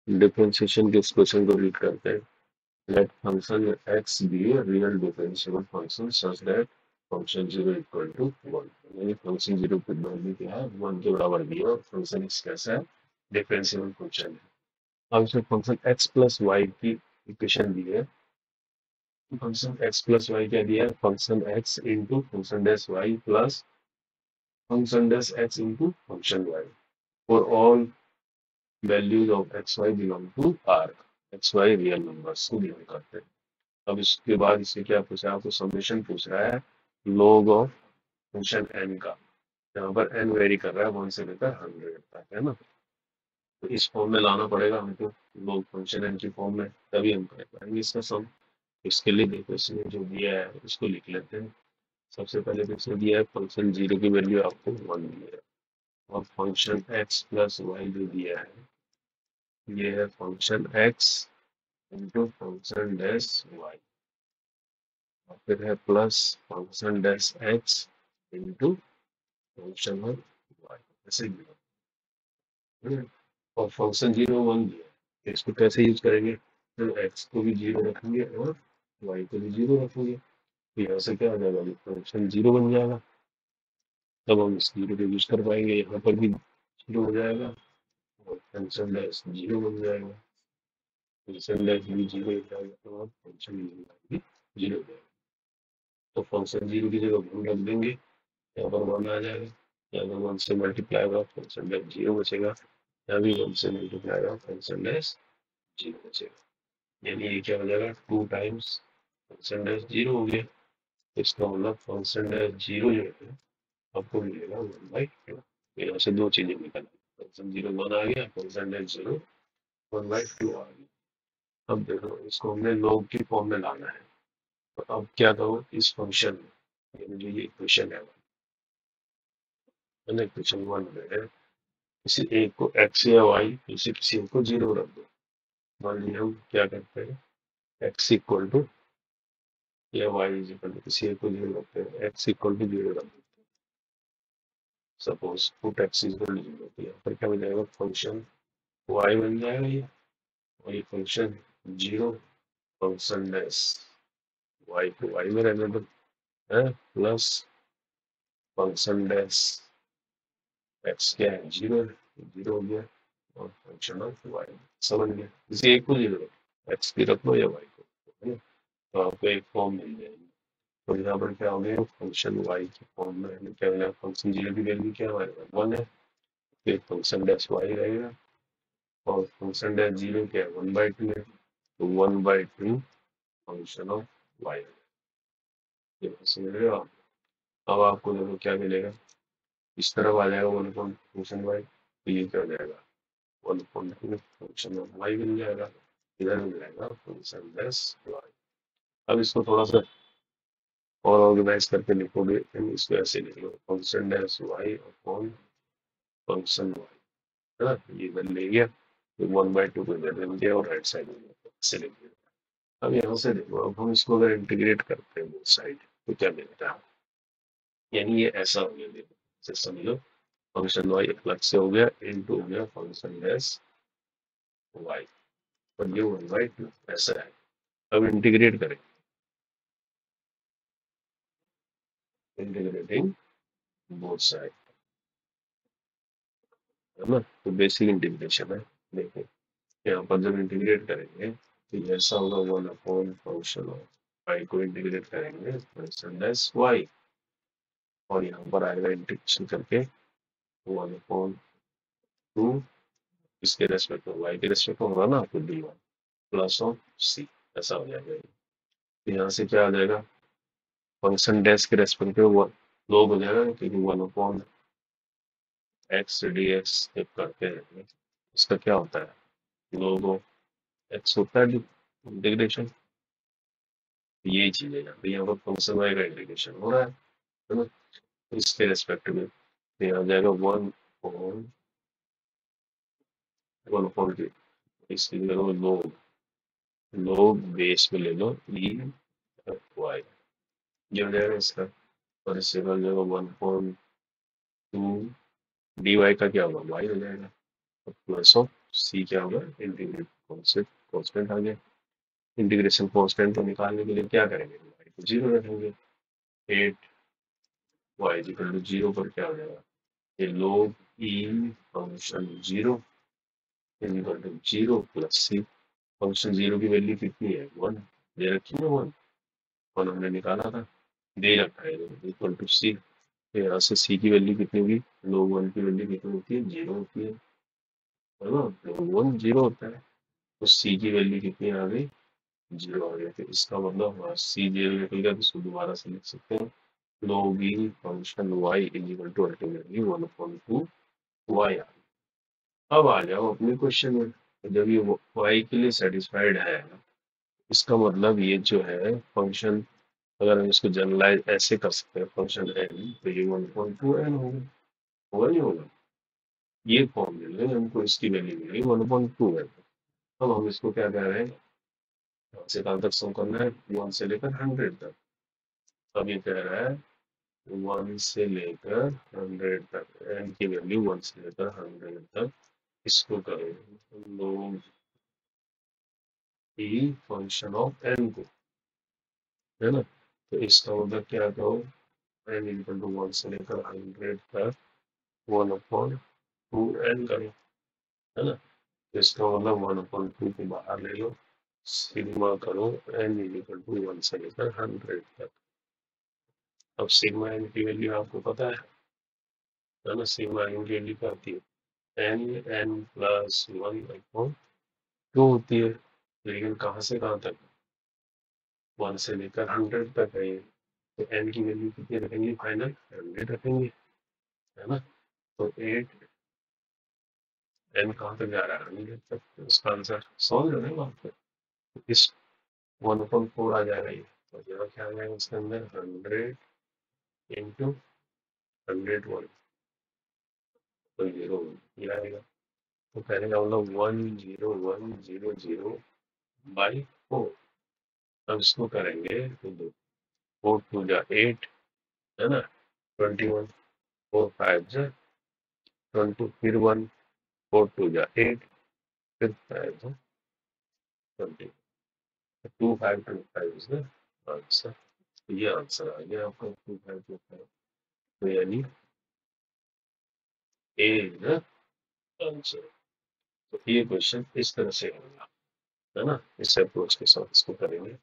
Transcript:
Differentiation के इस question को रीड करते हैं। Let function x be a real differentiable function such that function 0 equal to 1। यानी फंक्शन 0 की वैल्यू क्या है, 1 के बराबर दिया और फंक्शन x कैसा है, डिफरेंशिएबल फंक्शन है। अब इसमें फंक्शन x प्लस वाई की इक्वेशन दी है। फंक्शन x प्लस वाई क्या दिया है, function x into function dash y plus function dash x into function y for all values of x y belong to R. X y real numbers को belong करते हैं। अब इसके बाद इससे क्या पूछा है, आपको समेशन पूछ रहा है log ऑफ फंक्शन n का। यहाँ पर n वेरी कर रहा है 1 से लेकर 100 तक, है ना। तो इस फॉर्म में लाना पड़ेगा हमको, log फंक्शन n की फॉर्म में, तभी हम कर पाएंगे इसका सम। इसके लिए देखो इसने जो दिया है उसको लिख लेते हैं। सबसे पहले तो इसने दिया है फंक्शन 0 की वैल्यू आपको 1 दी है, और फंक्शन x प्लस वाई जो दिया है ये है function x into function dash y, और फिर है plus function dash x into function of y, ऐसे दिया। और फंक्शन 0 1 दिया है, इसको कैसे यूज करेंगे, तो x को भी 0 रखेंगे और y को भी 0 रखेंगे, तो यहाँ से क्या हो जाएगा, फंक्शन 0 बन जाएगा। तब हम इस 0 को यूज कर पाएंगे, यहाँ पर भी 0 हो जाएगा और फंक्शन डैश 0 बन जाएगा, फंक्शन डैश भी 0 हो जाएगा और फंक्शन भी 0 हो जाएगा। तो फंक्शन 0 की जगह 1 रख देंगे, यहाँ पर 1 आ जाएगा, यहाँ पर 1 से मल्टीप्लाई होगा फंक्शन डैश 0 बचेगा, यहाँ भी 1 से मल्टीप्लाई होगा फंक्शन डैश 0 बचेगा। यानी ये क्या हो जाएगा, 2 टाइम्स फंक्शन डैश 0 हो गया। इसका मतलब फंक्शन डैश 0 जो है आपको मिलेगा 1/2। यहाँ से दो चीजें निकल, फंक्शन 0 1 आ गया, फंक्शन डैश 0 1/2 आ गया। अब देखो इसको हमने log की फॉर्म में लाना है, तो अब क्या करो इस फंक्शन में, यानी जो ये इक्वेशन है ना, इक्वेशन 1 में किसी एक को x या y, किसी एक को 0 रख दो। मान लीजिए हम क्या करते हैं, x इक्वल टू या y इज इक्वल टू, किसी एक को 0 रखते हैं, x इक्वल टू 0 रख देते हैं। Suppose put x equal to 0, तो यहाँ पर क्या बन जाएगा, फंक्शन y बन जाएगा ये, और ये फंक्शन 0 फंक्शन डैश y को y में रहने दो, है प्लस फंक्शन डैश x क्या है 0 है, 0 हो गया, और फंक्शन ऑफ y समझ गया। किसी एक को 0 रखो, x की रख लो या y को, है ना। तो आपको एक फॉर्म मिल जाएगी। तो यहाँ पर क्या हो गया, फंक्शन y की फॉर्म में हमें क्या मिला, फंक्शन 0 की वैल्यू क्या हमारे पास 1 है, फिर फंक्शन डैश y रहेगा, और फंक्शन डैश 0 क्या है 1/2 है, तो 1/2 फंक्शन ऑफ y। ये समझ रहे हो आप। अब आपको देखो क्या मिलेगा, इस तरफ आ जाएगा 1 अपॉन फंक्शन y, तो ये क्या हो जाएगा 1 अपॉन फंक्शन ऑफ y मिल जाएगा, इधर मिल जाएगा फंक्शन डैश y। अब इसको थोड़ा सा और ऑर्गेनाइज करके लिखोगे, इसको ऐसे लिख लो, function dash y upon function y, है ना, ये इधर ले गया, तो 1/2 को इधर ले गया और राइट साइड में ऐसे लिख दिया। अब यहाँ से देखो, अब हम इसको अगर इंटीग्रेट करते हैं बोथ साइड तो क्या मिलता है, यानी ये ऐसा हो गया, देखो जैसे समझो, फंक्शन y अलग से हो गया, इनटू हो गया फंक्शन डैश y, और ये 1/2 ऐसा है। अब इंटीग्रेट करें, इंटीग्रेटिंग बोथ साइड, है ना, तो बेसिक इंटीग्रेशन है। देखो यहाँ पर जब इंटीग्रेट करेंगे तो ये ऐसा होगा, 1 अपॉन फंक्शन ऑफ y को इंटीग्रेट करेंगे फंक्शन डैश y, और यहाँ पर आएगा इंटीग्रेशन करके 1 अपॉन 2, इसके रेस्पेक्ट में y के रेस्पेक्ट में होगा ना, तो dy प्लस ऑफ c, ऐसा हो जाएगा। तो यहाँ से क्या आ जाएगा, फंक्शन डैश के रेस्पेक्ट में वन लोग हो जाएगा, क्योंकि 1 अपॉन एक्स dx जब करते हैं इसका क्या होता है, लोग एक्स होता है इंटीग्रेशन, यही चीज है यहाँ पर फंक्शन वाई का इंटीग्रेशन हो रहा है ना। तो इसके रेस्पेक्ट में तो यहाँ आ जाएगा 1 अपॉन के, इसकी ले लो लोग, लोग बेस में ले लो ई वाई, ये हो जाएगा इसका, और इससे कर जाएगा 1/2 dy का क्या होगा y हो जाएगा, प्लस ऑफ सी क्या होगा, इंटीग्रेट कॉन्स्टेंट आ गया। इंटीग्रेशन कॉन्स्टेंट को निकालने के लिए क्या करेंगे, y को 0 रखेंगे। 8y = 0 पर क्या हो जाएगा, ये log e फंक्शन 0 = 0 प्लस सी। फंक्शन 0 की वैल्यू कितनी है, 1 दे रखी है, 1 हमने निकाला था, दे रखा है इक्वल टू सी। तो यहाँ से सी की वैल्यू कितनी हुई, log 1 की वैल्यू कितनी होती है, 0 होती है ना, log 1 0 होता है। तो सी की वैल्यू कितनी आ गई, 0 आ गई। तो इसका मतलब हमारा सी 0 निकल गया, तो इसको दोबारा से लिख सकते हैं, log e function y = ultimately 1/2 y आ गई। अब आ जाओ अपने क्वेश्चन में। जब ये y के लिए सेटिस्फाइड है, इसका मतलब ये जो है फंक्शन, अगर हम इसको जनरलाइज ऐसे कर सकते हैं, फंक्शन n, तो ये 1/2n होगा, होगा नहीं होगा, ये फॉर्म मिल रही है हमको, इसकी वैल्यू मिल रही 1/2n। अब हम इसको क्या कह रहे हैं, कहाँ से कहाँ तक सम करना है, 1 से लेकर 100 तक। अब ये कह रहा है 1 से लेकर 100 तक, n की वैल्यू 1 से लेकर 100 तक, इसको करें लोग ई फंक्शन ऑफ n को, है ना। तो इसका मतलब क्या कहो, n = 1 से लेकर 100 तक 1/2n करो, है ना। तो इसका मतलब 1/2 को बाहर ले लो, सिग्मा करो n = 1 से लेकर 100 तक। अब सिग्मा n की वैल्यू आपको पता है ना, सिग्मा n की वैल्यू क्या होती है, n+1/2 होती है। लेकिन कहाँ से कहाँ तक, 1 से लेकर 100 तक है ये, तो n की वैल्यू कितनी रखेंगे, फाइनल 100 रखेंगे, है ना। तो 8 n कहाँ तक जा रहा है, 100 तक, तो इसका आंसर सॉल्व है ना वहाँ पे। तो इस 1/4 आ जाएगा ये, तो यहाँ क्या आ जाएगा इसके अंदर, 100 इंटू 101, तो 0 ये आएगा। तो कहने का मतलब 10100/4। अब इसको करेंगे तो 4 2 जा 8, है ना, 21, 4 5 जा 20, फिर 1, 4 2 जा 8, फिर 5 जा 20, 2 5 2 5 इज द आंसर। तो ये आंसर आ गया आपका 2 5 2 5। तो यानी ए इज द आंसर। तो ये क्वेश्चन इस तरह से होगा, है ना, इस अप्रोच के साथ इसको करेंगे।